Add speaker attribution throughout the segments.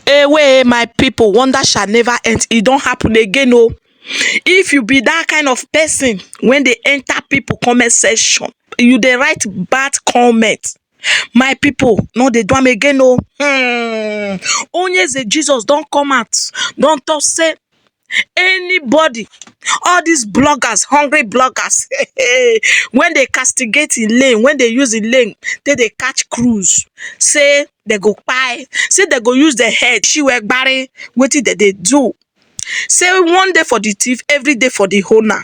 Speaker 1: Away, my people, wonder shall never end. It don't happen again, oh. If you be that kind of person, when they enter people comment section, you they write bad comment. My people, no, they do am again, oh. Onye Eze Jesus don't come out, don't talk say anybody, all these bloggers, hungry bloggers, when they castigate in lane, when they use in lane, they catch cruise, say they go kpai, say they go use their head, she work barry, wetin they do. Say one day for the thief, every day for the owner.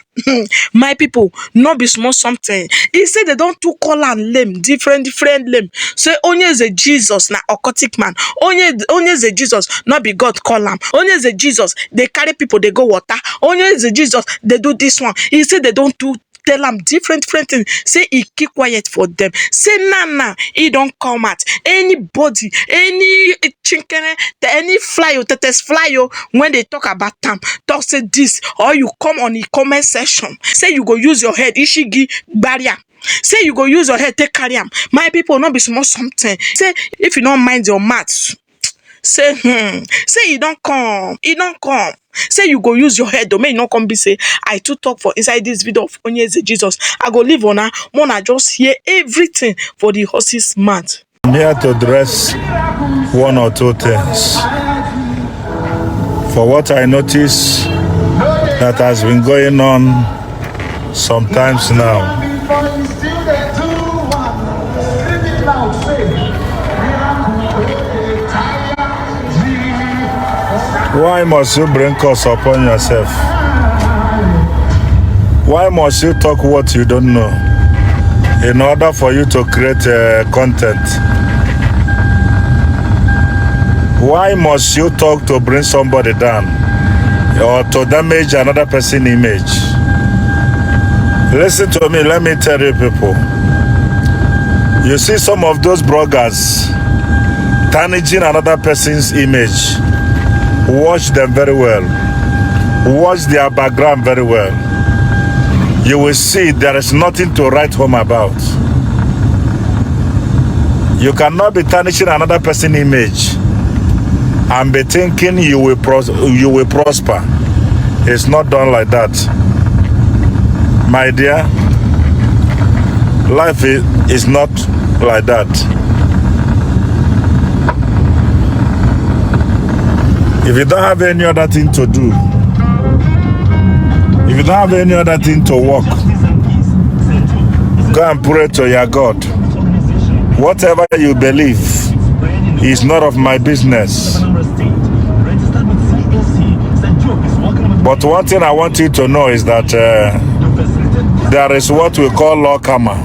Speaker 1: My people, no be small something. He said they don't too call am lame, different lame. Say Onye Eze Jesus na occultic man. Onye Eze Jesus not be God call am. Onye Eze Jesus they carry people, they go water. Onye Eze Jesus they do this one. He said they don't do tell am different things. Say he keep quiet for them. Say nah, he don't come out. Anybody, any chinkene, any fly or tetes fly when they talk about them, talk say this, or you come on the comment section. Say you go use your head, ishigi barrier. Say you go use your head, take carry am. My people not be small something. Say if you don't mind your maths. Say say you don't come, say you go use your head, may you not come be say I too talk for inside this video of Onye Eze Jesus. I go leave on Mona just hear everything for the horse's mouth.
Speaker 2: I'm here to address one or two things. For what I notice that has been going on sometimes now. Why must you bring curse upon yourself? Why must you talk what you don't know in order for you to create content? Why must you talk to bring somebody down or to damage another person's image? Listen to me, let me tell you people. You see some of those bloggers tarnishing another person's image. Watch them very well. Watch their background very well. You will see there is nothing to write home about. You cannot be tarnishing another person's image and be thinking you will prosper. It's not done like that. My dear, life is not like that. If you don't have any other thing to do, if you don't have any other thing to work, go and pray to your God. Whatever you believe is not of my business. But one thing I want you to know is that there is what we call law karma.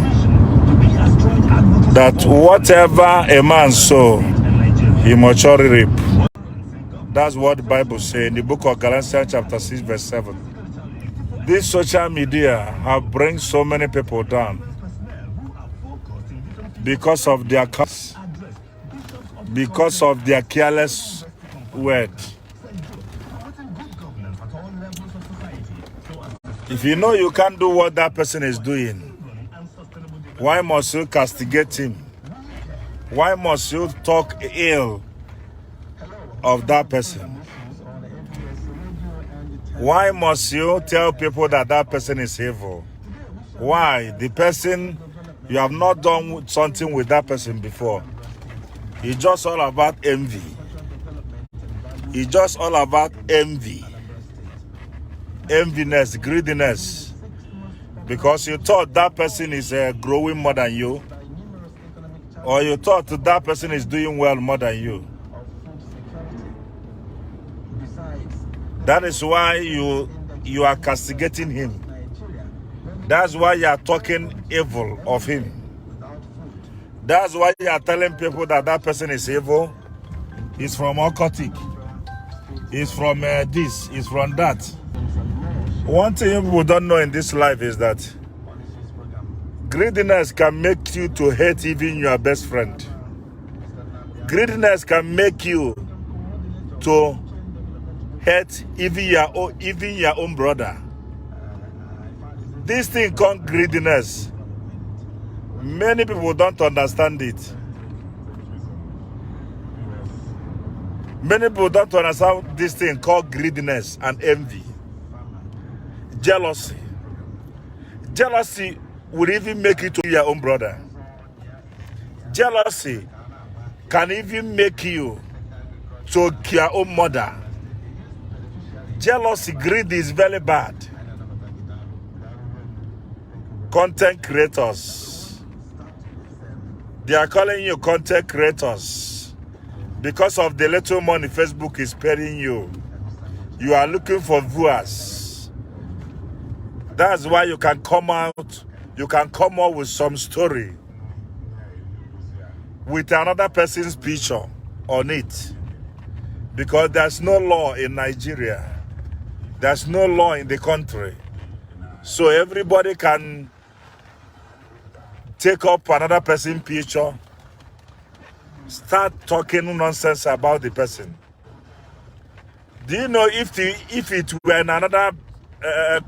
Speaker 2: That whatever a man sow, he must surely reap. That's what the Bible says in the book of Galatians chapter 6 verse 7. This social media have brought so many people down because of their curse, because of their careless word. If you know you can't do what that person is doing, why must you castigate him? Why must you talk ill of that person? Why must you tell people that that person is evil? Why? The person, you have not done something with that person before. It's just all about envy. It's just all about envy. Enviness, greediness. Because you thought that person is growing more than you, or you thought that person is doing well more than you. That is why you are castigating him. That's why you are talking evil of him. That's why you are telling people that that person is evil. He's from occultic. He's from this. He's from that. One thing people don't know in this life is that greediness can make you to hate even your best friend. Greediness can make you to hate even your own brother. This thing called greediness, many people don't understand it. Many people don't understand this thing called greediness and envy. Jealousy. Jealousy will even make you to your own brother. Jealousy can even make you to your own mother. Jealousy, greed is very bad. Content creators. They are calling you content creators because of the little money Facebook is paying you. You are looking for viewers. That's why you can come out, you can come up with some story with another person's picture on it. Because there's no law in Nigeria. There's no law in the country. So everybody can take up another person's picture, start talking nonsense about the person. Do you know if it were in another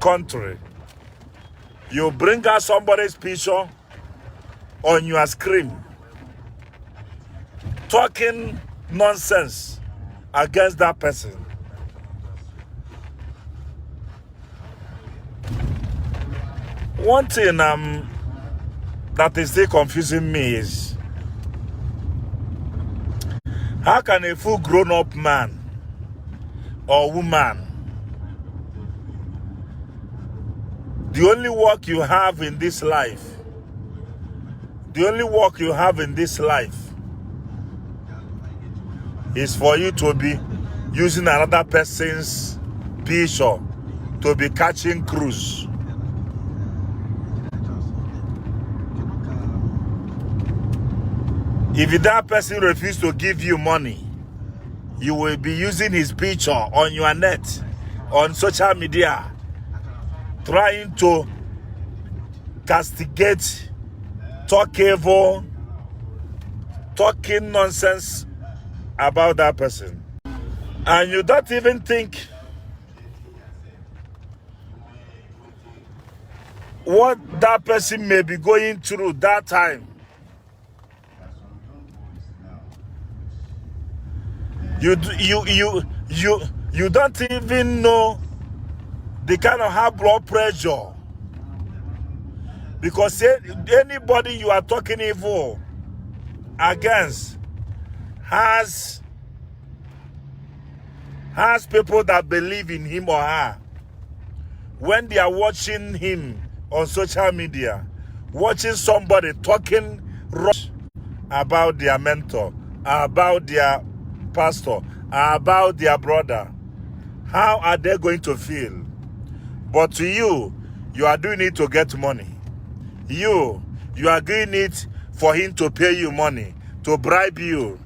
Speaker 2: country, you bring out somebody's picture on your screen, talking nonsense against that person. One thing that is still confusing me is, how can a full grown-up man or woman, the only work you have in this life, is for you to be using another person's picture to be catching cruise? If that person refuses to give you money, you will be using his picture on your net, on social media, trying to castigate, talk evil, talking nonsense about that person. And you don't even think what that person may be going through that time. You don't even know the kind of high blood pressure, because anybody you are talking evil against has people that believe in him or her. When they are watching him on social media, watching somebody talking rubbish about their mentor, about their pastor, about their brother, how are they going to feel? But to you, you are doing it to get money. You are doing it for him to pay you money, to bribe you.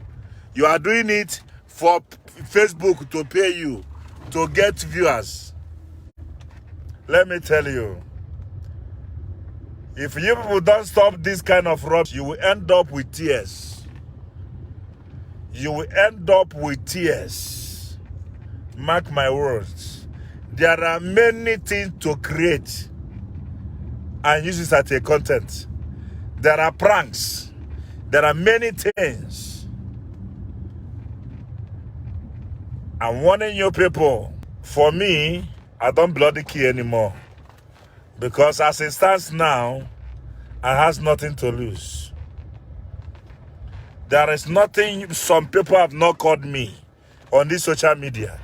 Speaker 2: You are doing it for Facebook to pay you, to get viewers. Let me tell you, if you people don't stop this kind of rubbish, you will end up with tears. You will end up with tears. Mark my words. There are many things to create and use it as a content. There are pranks. There are many things. I'm warning you people. For me, I don't bloody care anymore. Because as it stands now, I has nothing to lose. There is nothing some people have not called me on this social media.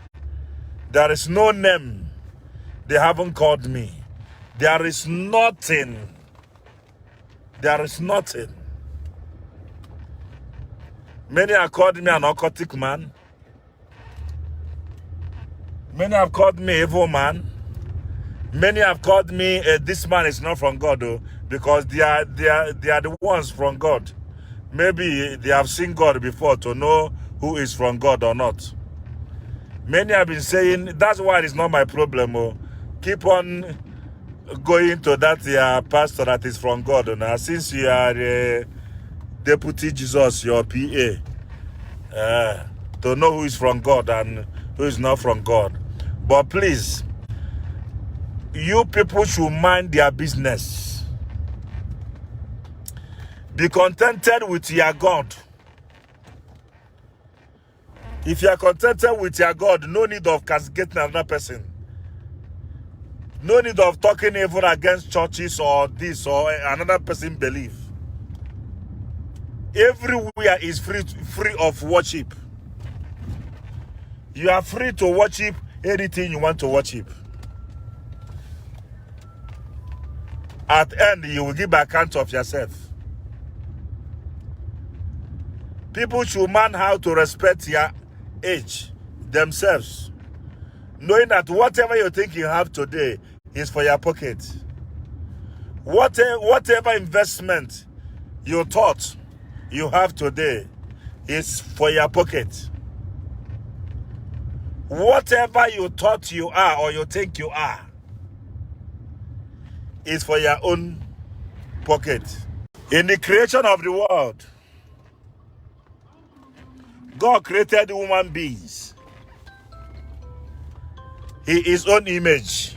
Speaker 2: There is no name they haven't called me. There is nothing. There is nothing. Many have called me an occultic man. Many have called me evil man. Many have called me this man is not from God, though, because they are the ones from God. Maybe they have seen God before to know who is from God or not. Many have been saying, that's why it's not my problem. Oh. Keep on going to that pastor that is from God. Now, since you are Deputy Jesus, your PA, to know who is from God and who is not from God. But please, you people should mind their business. Be contented with your God. If you are contented with your God, no need of castigating another person. No need of talking evil against churches or this or another person belief. Everywhere is free of worship. You are free to worship anything you want to worship. At the end, you will give account of yourself. People should learn how to respect your age, themselves, knowing that whatever you think you have today is for your pocket. Whatever investment you thought you have today is for your pocket. Whatever you thought you are or you think you are is for your own pocket. In the creation of the world, God created human beings in his own image.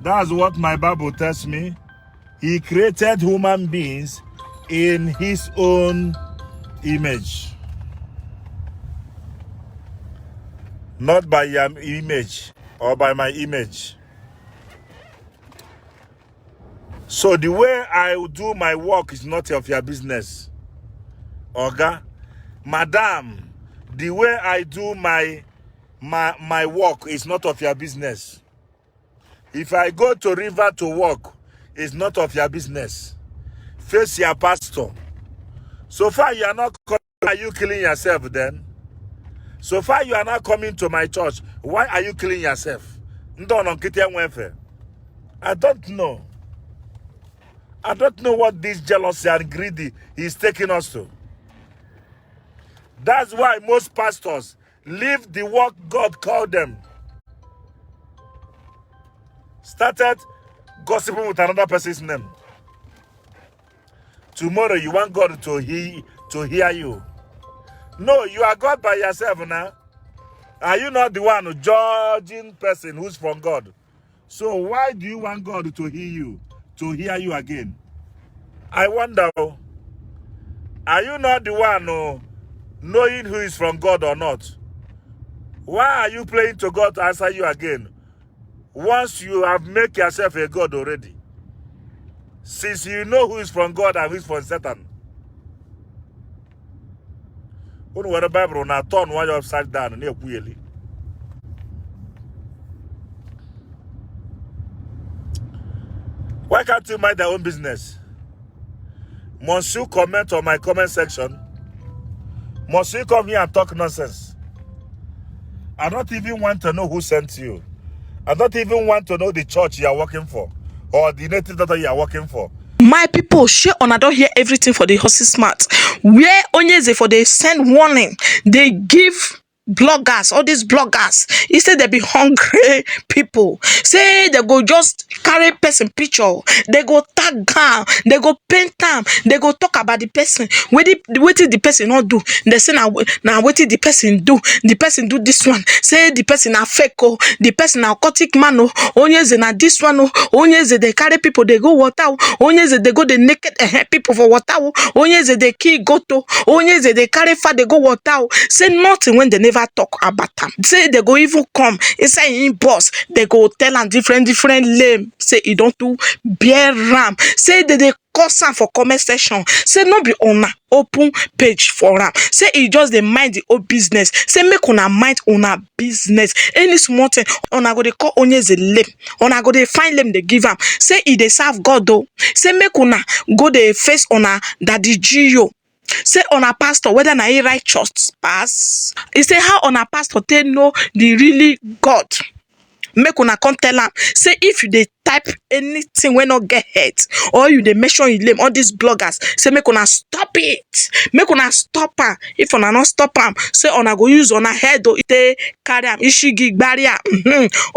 Speaker 2: That's what my Bible tells me. He created human beings in his own image. Not by your image or by my image. So the way I do my work is not of your business. Oga, Madam, the way I do my work is not of your business. If I go to river to work, it's not of your business. Face your pastor. So far you are not coming, are you killing yourself then? So far you are not coming to my church, why are you killing yourself? I don't know. I don't know what this jealousy and greedy is taking us to. That's why most pastors leave the work God called them. Started gossiping with another person's name. Tomorrow you want God to hear you. No, you are God by yourself now. Are you not the one judging person who's from God? So why do you want God to hear you again? I wonder, are you not the one knowing who is from God or not? Why are you praying to God to answer you again once you have made yourself a God already? Since you know who is from God and who is from Satan. When the Bible na turn one upside down, why can't you mind their own business? Must you comment on my comment section? Must you come here and talk nonsense? I don't even want to know who sent you. I don't even want to know the church you are working for or the native daughter you are working for.
Speaker 1: My people, share on. I don't hear everything for the horse's mouth. Where Onye Eze for they send warning, they give bloggers, all these bloggers, instead they be hungry people. Say they go just carry person picture, they go tag down, they go paint them, they go talk about the person. What did the person not do? They say now what did the person do? The person do this one. Say the person a fake oh, the person a occultic man oh. Onye Eze na this one oh. Onye Eze they carry people, they go water oh. Onye Eze they go the naked people for water oh. Onye Eze they kill goat oh. Onye Eze they carry fat, they go water oh. Say nothing when they never talk about them. Say they go even come inside in boss, they go tell them different lame. Say you don't do bear ram. Say that they cause am for comment section. Say no be una open page for am. Say e just dey mind the old business. Say make una mind una business. Any small thing una go dey call Onye Eze lame. Una go dey find lame dey give am. Say e dey serve God though. Say make una go dey face una daddy Gio. Say on a pastor whether na he righteous pass. He say how on a pastor they know the really God. Make una come tell am. Say if you dey type anything when not get hurt or you dey mention you lame, all these bloggers, say make una stop it. Make una stop am. If una not stop am, say una go use una head or ite carry am ishigi barrier.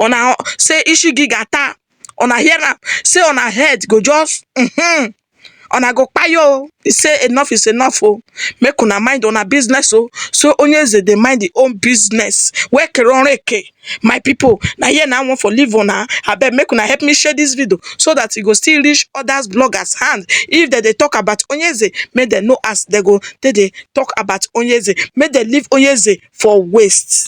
Speaker 1: Una say ishigi gata. Una hear am. Say una head go just una go kpai o. He say enough is enough o. Make una mind una business o. So Onye Eze dey mind the own business. Where keronreke. My people, na here na I want for leave una. Abeg make una help me share this video so that e go still reach others bloggers hand. If they dey talk about Onye Eze, make dem know as they go take dey talk about Onye Eze. Make dem leave Onye Eze for waste.